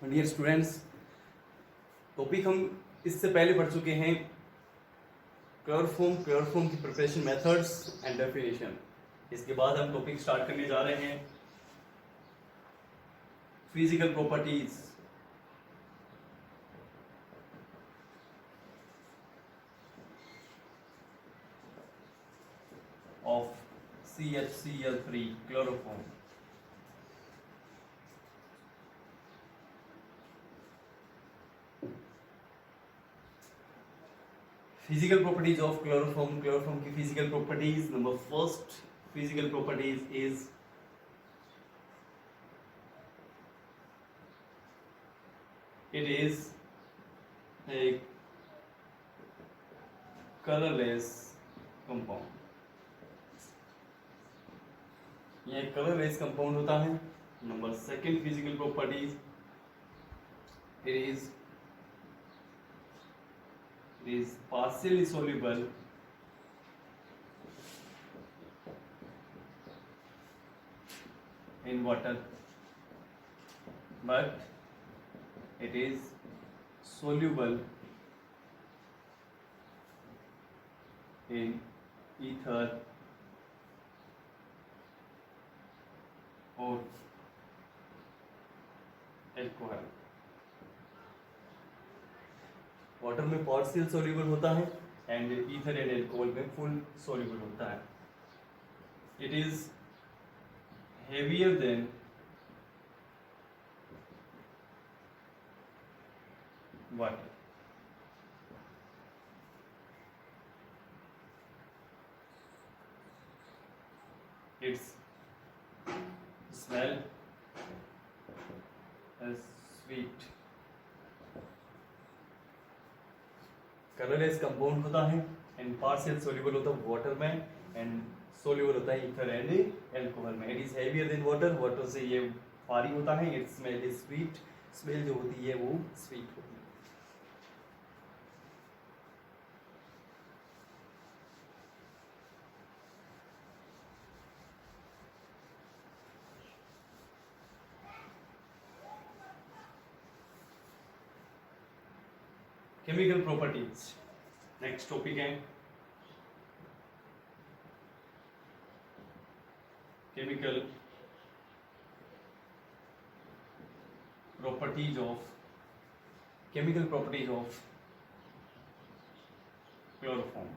Dear students, topic हम इससे पहले पढ़ चुके हैं क्लोरोफॉर्म की प्रिपरेशन मेथड्स एंड डेफिनेशन। इसके बाद हम टॉपिक स्टार्ट करने जा रहे हैं physical properties of CHCl3 chloroform. Physical properties of chloroform की physical properties. Number first physical properties is it is a colorless compound। ये कलरलेस कंपाउंड होता है। Number second physical properties, it is partially soluble in water, but it is soluble in ether और alcohol. Water में partial soluble होता है and ether and alcohol में full soluble होता है। It is heavier than water. Its smell sweet. Colourless compound होता है and partial soluble होता है वाटर में एंड सोल्यूबल होता है ईथर एंड एल्कोहल में। It is heavier than water, water से ये भारी होता है। Its smell is sweet, smell जो होती है वो स्वीट होती है। केमिकल प्रॉपर्टीज नेक्स्ट टॉपिक है। Chemical properties of chloroform.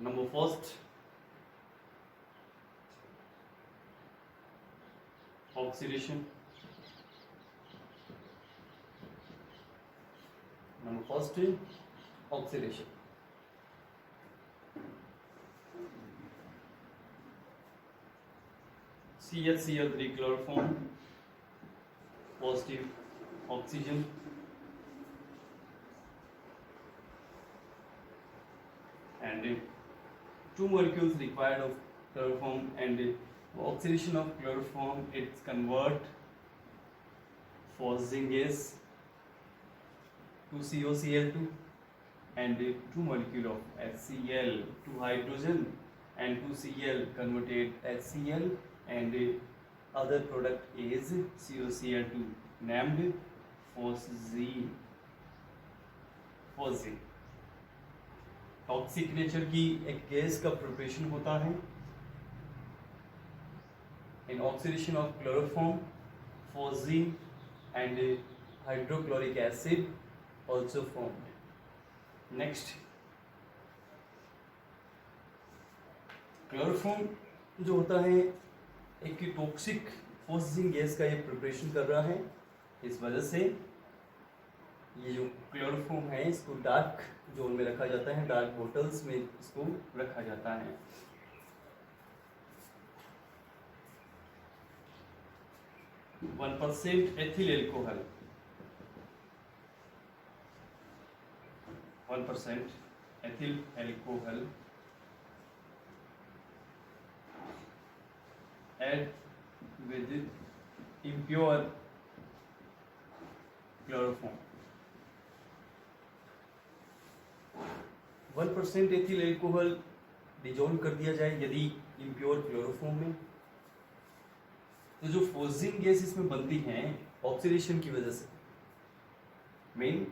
Number first oxidation. Number first, oxidation. CHCl3 chloroform, positive oxygen, and two molecules required of chloroform, and oxidation of chloroform it convert phosgene gas to COCl2 and two molecule of HCl to hydrogen and 2Cl converted HCl and other product is COCl2 named phosgene। Toxic nature की एक gas का preparation होता है। In oxidation of chloroform phosgene and hydrochloric acid also formed। Next, chloroform जो होता है एक toxic phosgene gas का ये प्रिपरेशन कर रहा है। इस वजह से ये जो क्लोरोफॉर्म है इसको डार्क जोन में रखा जाता है, डार्क बोटल्स में इसको रखा जाता है। 1% ethyl alcohol, 1% ethyl alcohol add with impure chloroform। 1% ethyl alcohol dissolve कर दिया जाए यदि इम्प्योर क्लोरोफॉर्म में, तो जो फोजिंग गैस इसमें बनती हैं ऑक्सीडेशन की वजह से, main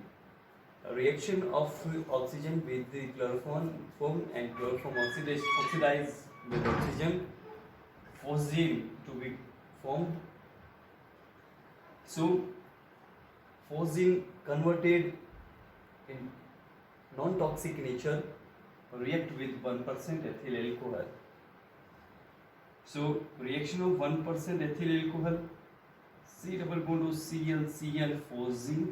reaction of oxygen with the chloroform and chloroform oxidize with oxygen, phosgene to be formed. So phosgene converted in non-toxic nature react with 1% ethyl alcohol. So reaction of 1% ethyl alcohol, C double bond O Cl Cl phosgene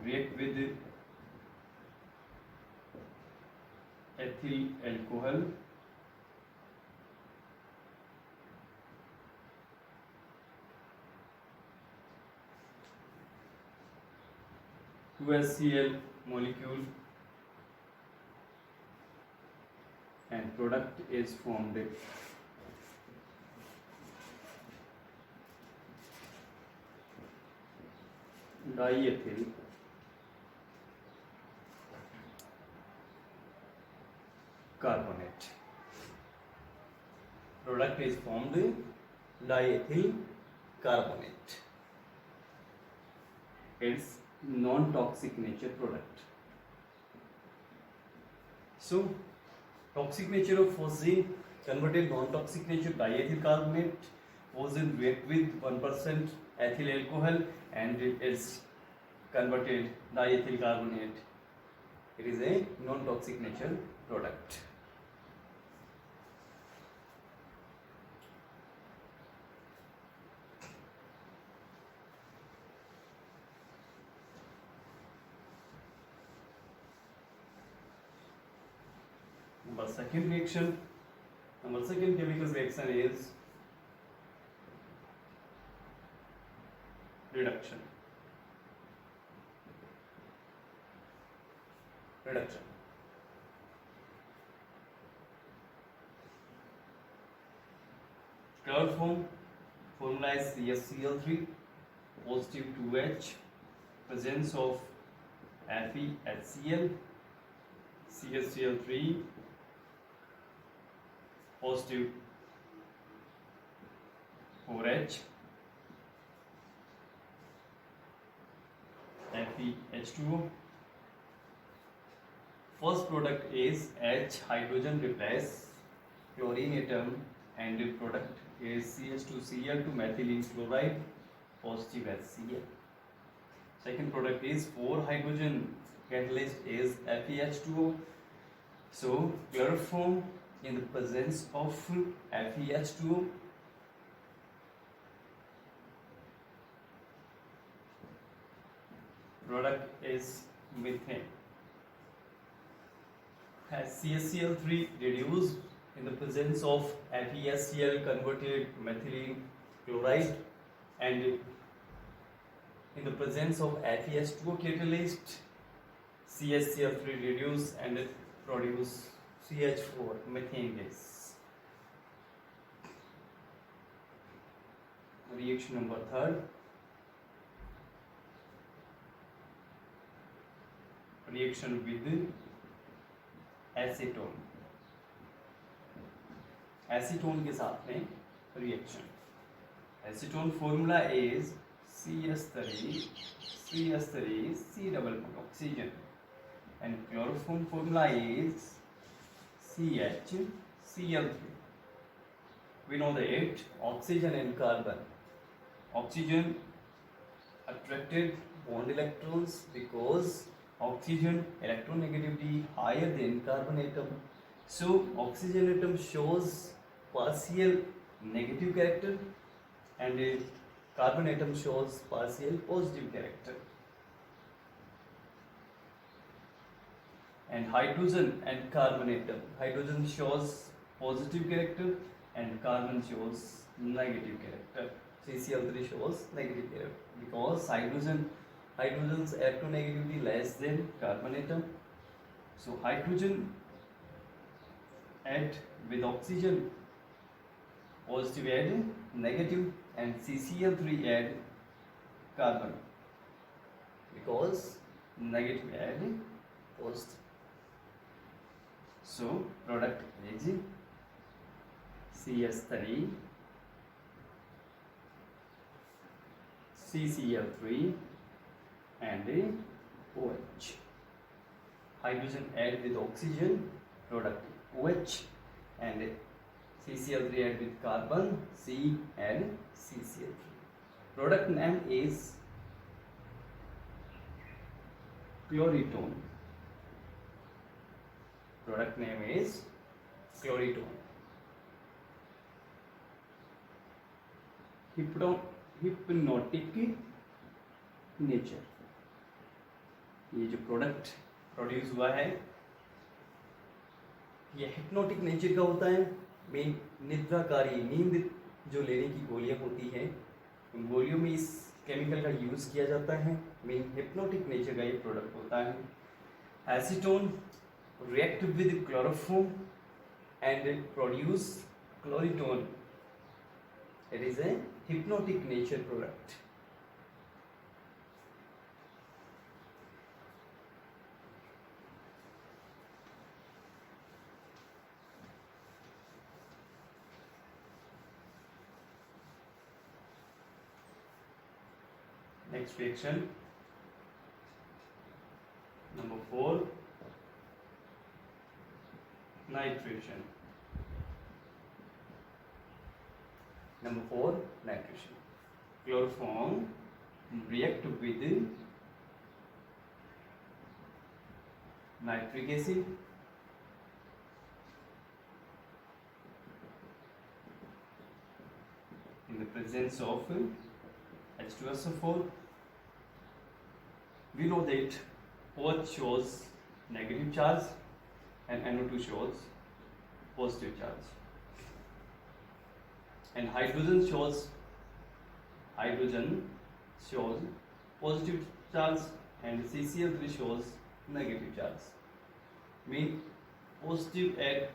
react with ethyl alcohol, two HCl molecule, and product is formed. Diethyl carbonate. Product is formed diethyl carbonate. It's non-toxic nature product. So toxic nature of phosgene converted non-toxic nature diethyl carbonate. Phosgene react with 1% ethyl alcohol and it is converted diethyl carbonate. It is a non-toxic nature product. Number second reaction, number second chemical reaction is reduction. Reduction. Chloroform formula is CaCl3, positive 2H, presence of FeHCl, CaCl3, positive 4H, FeH2O. First product is H hydrogen replace chlorine atom and the product is CH2Cl to methylene chloride, positive HCl. Second product is 4 hydrogen catalyst is FeH2O. So chloroform in the presence of FeH2O, product is methane. Has CaCl3 reduced in the presence of FeHCl converted methylene chloride and in the presence of FeH2O catalyst, CaCl3 reduce and produce CH4 methane gas. Reaction number third, reaction with acetone. Acetone के साथ में reaction. Acetone formula is CH3 C double bond oxygen and chloroform formula is CHCl3. We know that oxygen and carbon, oxygen attracted bond electrons because oxygen electronegativity higher than carbon atom. So oxygen atom shows partial negative character and carbon atom shows partial positive character. And hydrogen and carbon atom, hydrogen shows positive character and carbon shows negative character. CCl3 shows negative character because hydrogen's electronegativity less than carbon atom. So hydrogen add with oxygen, positive add negative, and CCl3 add carbon because negative add positive. So product is CH3, CCl3 and OH. Hydrogen add with oxygen, product OH, and CCl3 add with carbon, C and CCl3. Product name is chloritone. Product name is chloritone. Hypnotic nature, ये जो product produce हुआ है ये hypnotic nature का होता है। Main निद्राकारी, नींद जो लेने की गोलियां होती हैं उन गोलियों में इस केमिकल का यूज़ किया जाता है। मेन हिप्नोटिक नेचर का ये प्रोडक्ट होता है। Acetone react with chloroform and produce chloretone. It is a hypnotic nature product. Next reaction, number 4, nitration. Number 4, nitration. Chloroform react with nitric acid in the presence of H2SO4. We know that OH shows negative charge and NO2 shows positive charge. And hydrogen shows positive charge and CCl3 shows negative charge. Mean positive add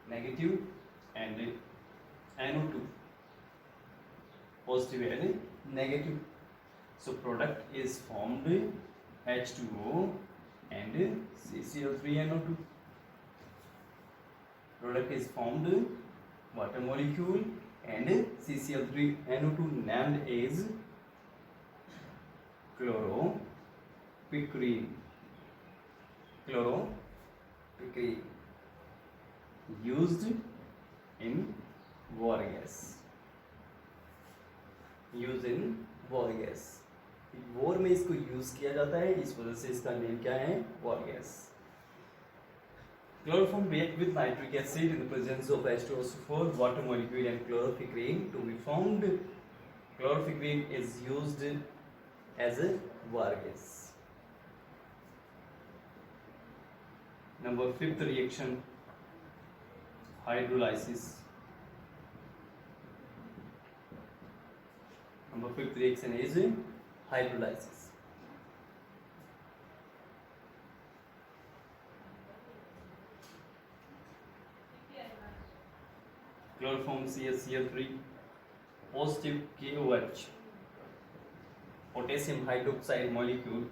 negative and NO2 positive add negative. So product is formed H2O and CCl3NO2. Product is formed water molecule and CCl3NO2 named as chloropicrine. Chloropicrine used in war gas. Used in war gas. War में इसको use किया जाता है, इस वजह से इसका name क्या है, war gas. Chloroform react with nitric acid in the presence of H2SO4, water molecule and chloropicrine to be formed. Chloropicrine is used as a war gas. Number 5th reaction, hydrolysis. Number 5th reaction is hydrolysis. Chloroform CaCl3, positive KOH, potassium hydroxide molecule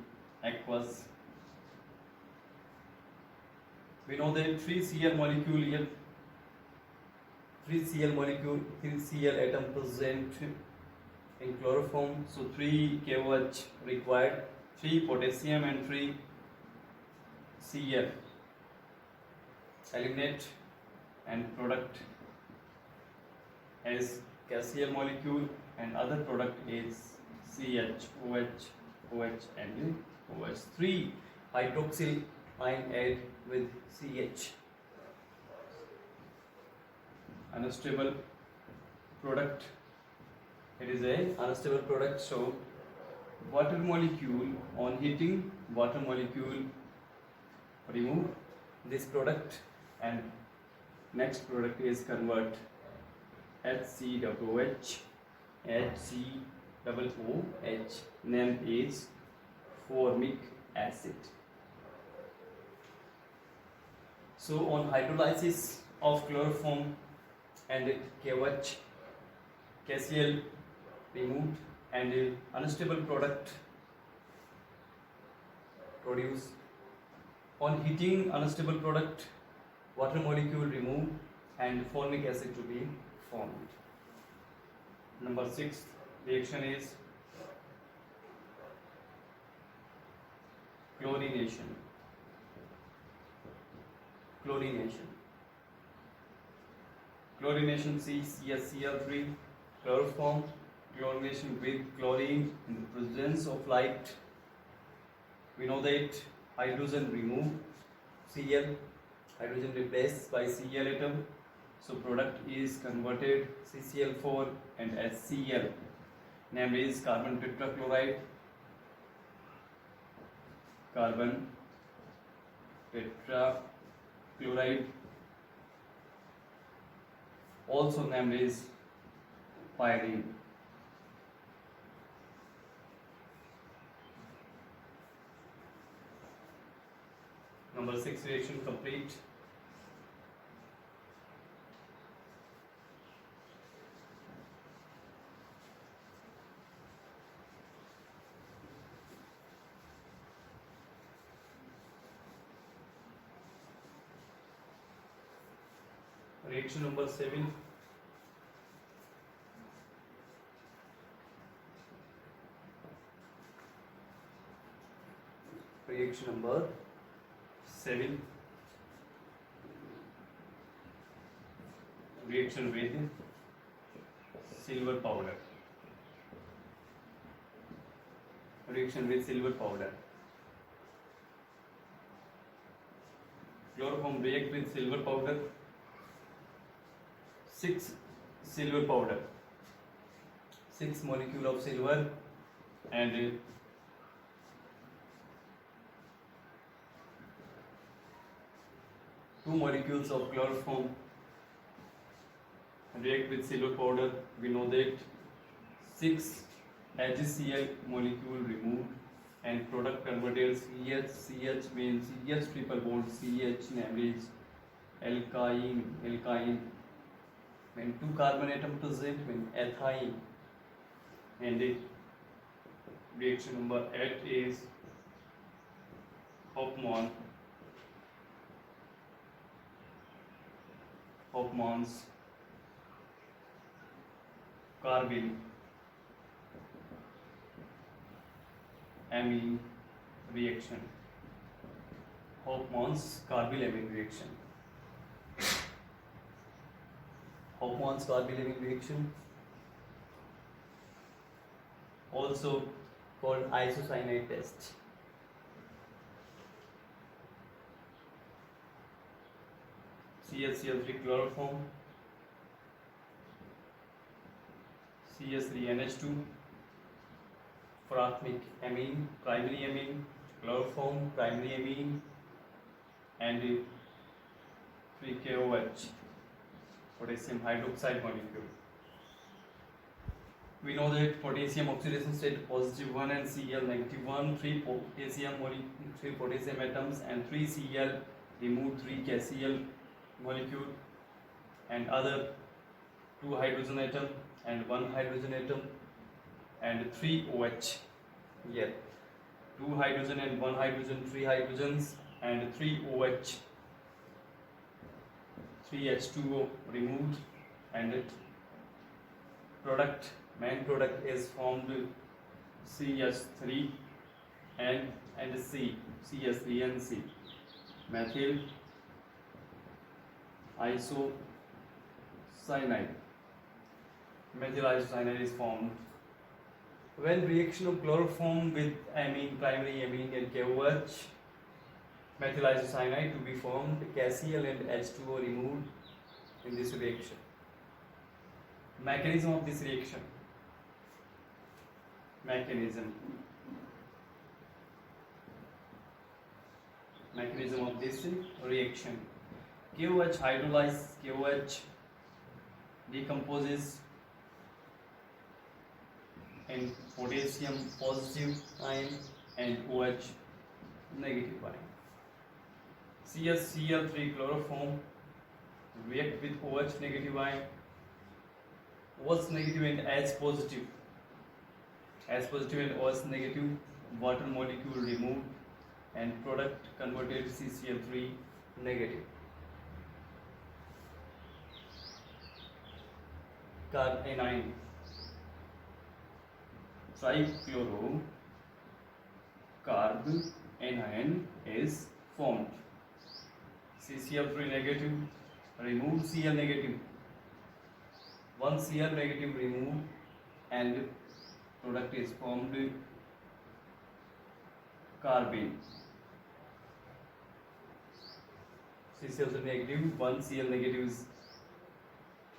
aqueous. We know that 3Cl molecule here, 3Cl atom present in chloroform, so 3 KOH required, 3 potassium and 3 Cl. Eliminate and product as KCl molecule and other product is CH, OH, OH and OH. 3 hydroxyl ion add with CH. Unstable product. It is a unstable product, so water molecule on heating, water molecule remove this product and next product is convert HCOOH, HCOOH, name is formic acid. So on hydrolysis of chloroform and KOH, KCl removed and unstable product produced. On heating unstable product, water molecule removed and formic acid to be formed. Number 6 reaction is chlorination. Chlorination. Chlorination CCl3 chloroform. Chlorination with chlorine in the presence of light. We know that hydrogen removed, Cl, hydrogen replaced by Cl atom. So product is converted CCl4 and HCl. Name is carbon tetrachloride. Carbon tetrachloride. Also named is pyridine. Number 6 reaction complete. Reaction number 7. Reaction number 7. Reaction with silver powder. Reaction with silver powder. Chloroform react with silver powder. 6 silver powder. 6 molecule of silver and 2 molecules of chloroform react with silver powder. We know that 6 HCl molecule removed and product converted CH means CH triple bond CH, namely alkyne. When 2 carbon atom present, when ethyne. And reaction number 8 is Hofmann's carbyl amine reaction. Hofmann's carbyl amine reaction. Hofmann's carbyl amine reaction, also called isocyanate test. CHCl3 chloroform, CH3NH2, fragmic amine, primary amine, chloroform, primary amine, and 3KOH, potassium hydroxide molecule. We know that potassium oxidation state positive 1 and Cl negative 1, 3 potassium atoms and 3 Cl remove 3 KCl molecule and other 2 hydrogen atom and 1 hydrogen atom and 3 OH. Here 2 hydrogen and 1 hydrogen, 3 hydrogens and 3 OH, 3 H2O removed, and main product is formed CH3 and C, CH3 and C, methyl isocyanide. Methyl isocyanide is formed when reaction of chloroform with amine, primary amine and KOH, methyl isocyanide to be formed, KCl and H2O removed in this reaction. Mechanism of this reaction. Mechanism of this reaction. KOH hydrolyzes KOH, decomposes in potassium positive ion and OH negative ion. CHCl3 chloroform react with OH negative ion, OH negative and H positive. H positive and OH negative, water molecule removed and product converted CCl3 negative. anion trichlorocarb anion is formed. CCl3 negative, remove Cl negative, one Cl negative removed, and product is formed carbene. CCl3 negative, one Cl negative is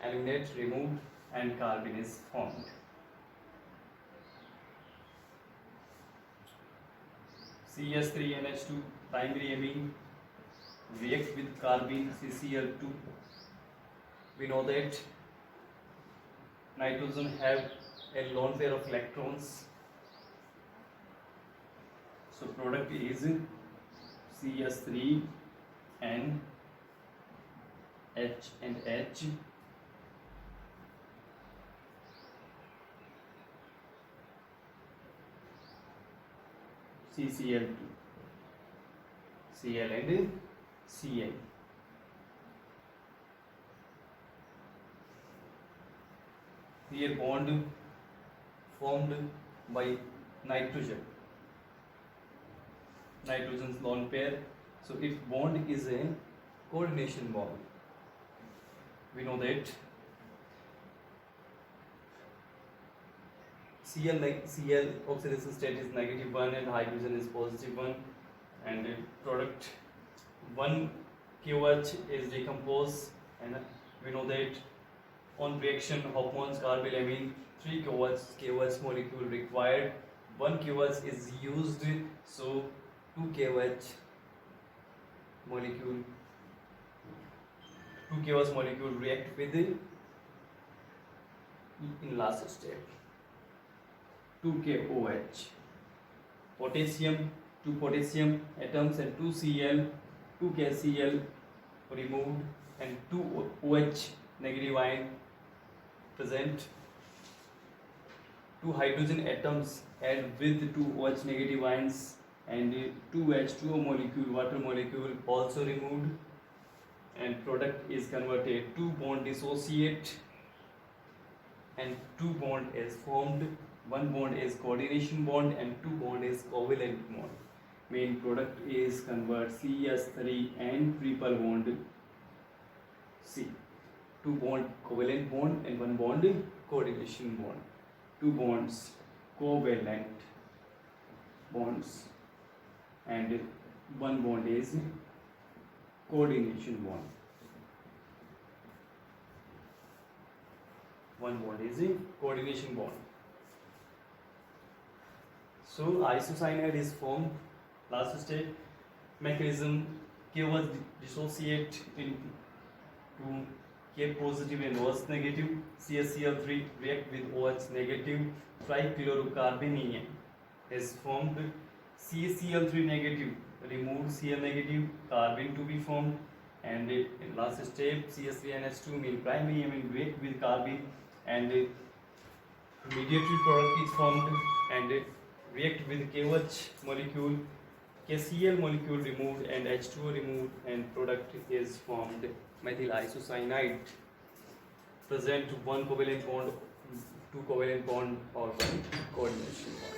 eliminated, removed, and carbene is formed. CS3NH2 primary amine react with carbene CCl2. We know that nitrogen have a lone pair of electrons, so product is CS3 and H and H, CCl2, Cl and Cl. Here bond formed by nitrogen's lone pair, so its bond is a coordination bond. We know that Cl oxidation state is -1 and hydrogen is +1, and product 1 KOH is decomposed, and we know that on reaction Hofmann's carbylamine 3 KOH molecule required, 1 KOH is used, so 2 KOH molecule react with in last step 2 KOH, potassium, 2 potassium atoms and 2 Cl, 2 KCl removed, and 2 OH negative ion present. 2 hydrogen atoms add with 2 OH negative ions, and 2 H2O molecule, water molecule also removed, and product is converted. 2 bond dissociate and 2 bond is formed. 1 bond is coordination bond and 2 bond is covalent bond. Main product is convert CS3 and triple bond C. 2 bond covalent bond and 1 bond coordination bond. 2 bonds covalent bonds and 1 bond is coordination bond. 1 bond is a coordination bond. So isocyanide is formed. Last stage mechanism: KOH dissociate into K positive and OH negative. CaCl3 react with OH negative. Trichlorocarbene is formed. CaCl3 negative remove Cl negative, carbene to be formed, and in last step CH3NH2 mean primary amine react with carbene, and mediatory product is formed and react with KOH molecule, KCl molecule removed and H2O removed, and product is formed methyl isocyanide. Present 1 covalent bond, 2 covalent bond, or 1 coordination bond.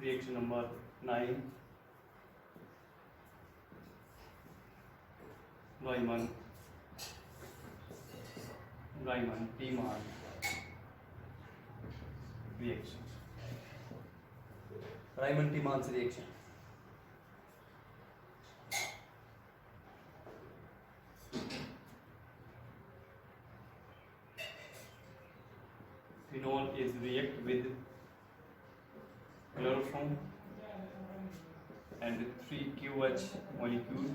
Reaction number 9. Reimann-Tiemann reaction. Reimann-Tiemann's reaction. Phenol is react with chloroform and 3 QH molecule.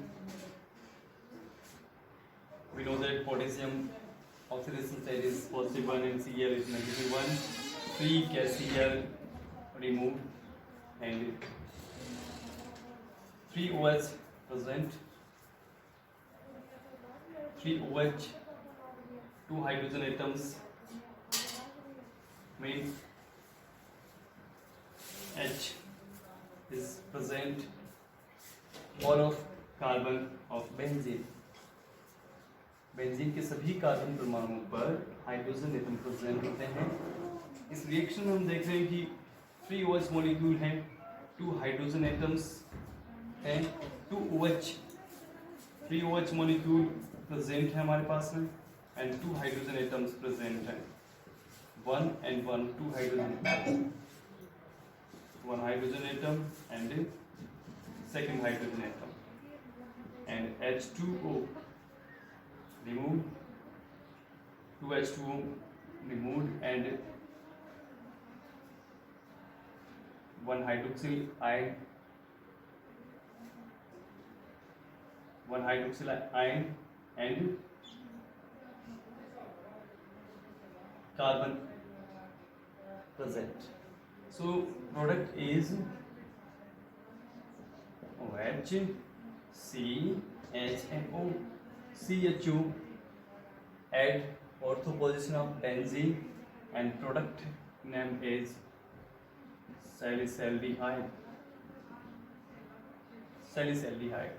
We know that potassium oxidation state is +1 and Cl is -1. 3 KCl removed and 3 OH present, 3 OH, 2 hydrogen atoms means H is present, all of carbon of benzene, benzene के सभी carbon परमाणुओं पर hydrogen atom present होते हैं। इस reaction में हम देख रहे हैं कि 3 OH मॉलिक्यूल हैं, 2 हाइड्रोजन एटम्स हैं, 2 OH, 3 OH मॉलिक्यूल प्रेजेंट है हमारे पास में एंड 2 हाइड्रोजन एटम्स प्रेजेंट हैं, 1 and 1, 2 hydrogen, 1 hydrogen atom and second hydrogen atom, and H2O removed, 2 H2O removed and 1 hydroxyl ion, 1 hydroxyl ion and carbon present. So product is OH, C, H and O. CHO add ortho position of benzene and product name is salicylaldehyde. Salicylaldehyde.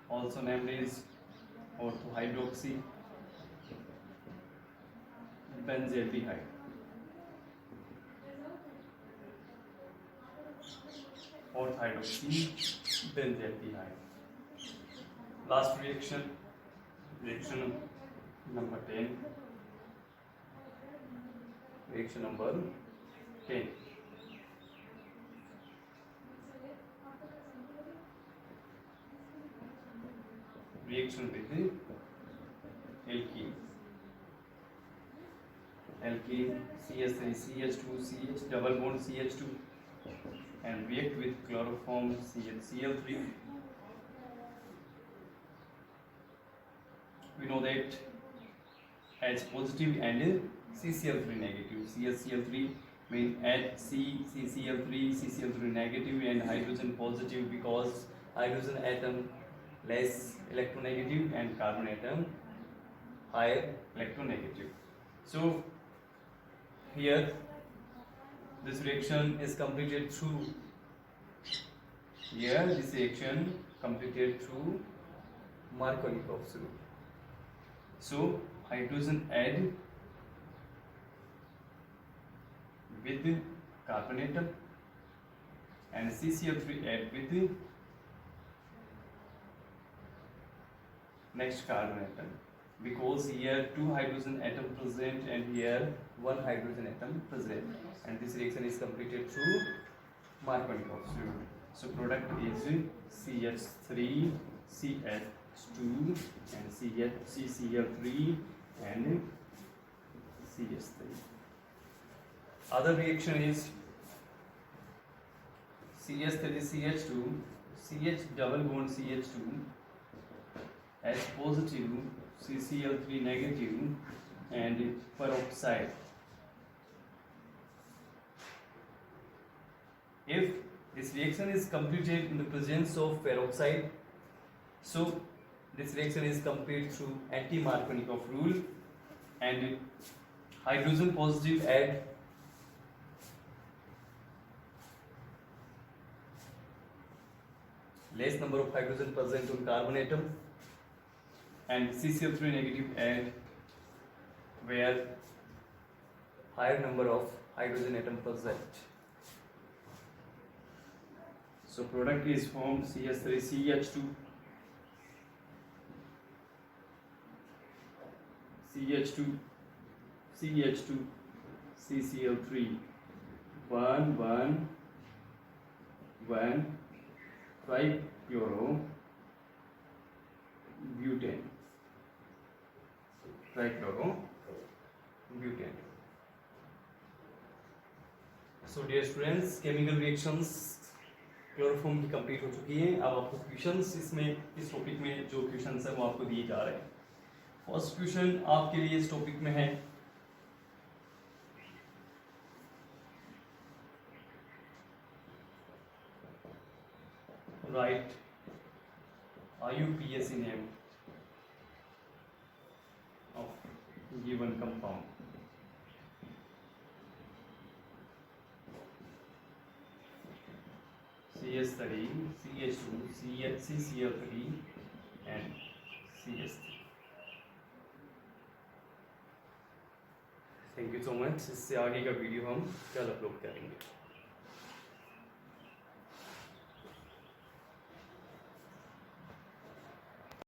Also named is orthohydroxy benzaldehyde. Orthohydroxy benzaldehyde. Last reaction, reaction number 10. Reaction number 10. Reaction with alkene. Alkene CH3 CH2 CH double bond CH2 and react with chloroform CH3. We know that H positive and CCl3 negative. CCl3 means HCCl3, CCl3 negative and hydrogen positive because hydrogen atom less electronegative and carbon atom higher electronegative. So here this reaction is completed through, here this reaction completed through Markovnikov's rule. So hydrogen add with carbon atom and CCl3 add with next carbon atom, because here 2 hydrogen atom present and here 1 hydrogen atom present, and this reaction is completed through Markovnikov's rule. So product is CH3 CH2 and CCl3 and CH3. Other reaction is CH3 CH2 CH double bond CH2 H positive CCl3 negative and peroxide. If this reaction is completed in the presence of peroxide, so this reaction is complete through anti-Markovnikov rule, and hydrogen positive add less number of hydrogen present on carbon atom, and CCl3 negative add where higher number of hydrogen atom present. So product is formed CH3 CH2 CH2 CH2 CCl3 1 1 1 trichloro butane, trichloro butane. So dear students, chemical reactions chloroform की complete हो चुकी है। अब आपको questions इसमें इस topic में जो क्वेश्चंस है वो आपको दिए जा रहे हैं। फर्स्ट क्वेश्चन आपके लिए इस टॉपिक में है, write IUPAC name of given compound. CH3, CH2, CCl3 and CH3. Thank you so much. इससे आगे का वीडियो हम कल अपलोड करेंगे।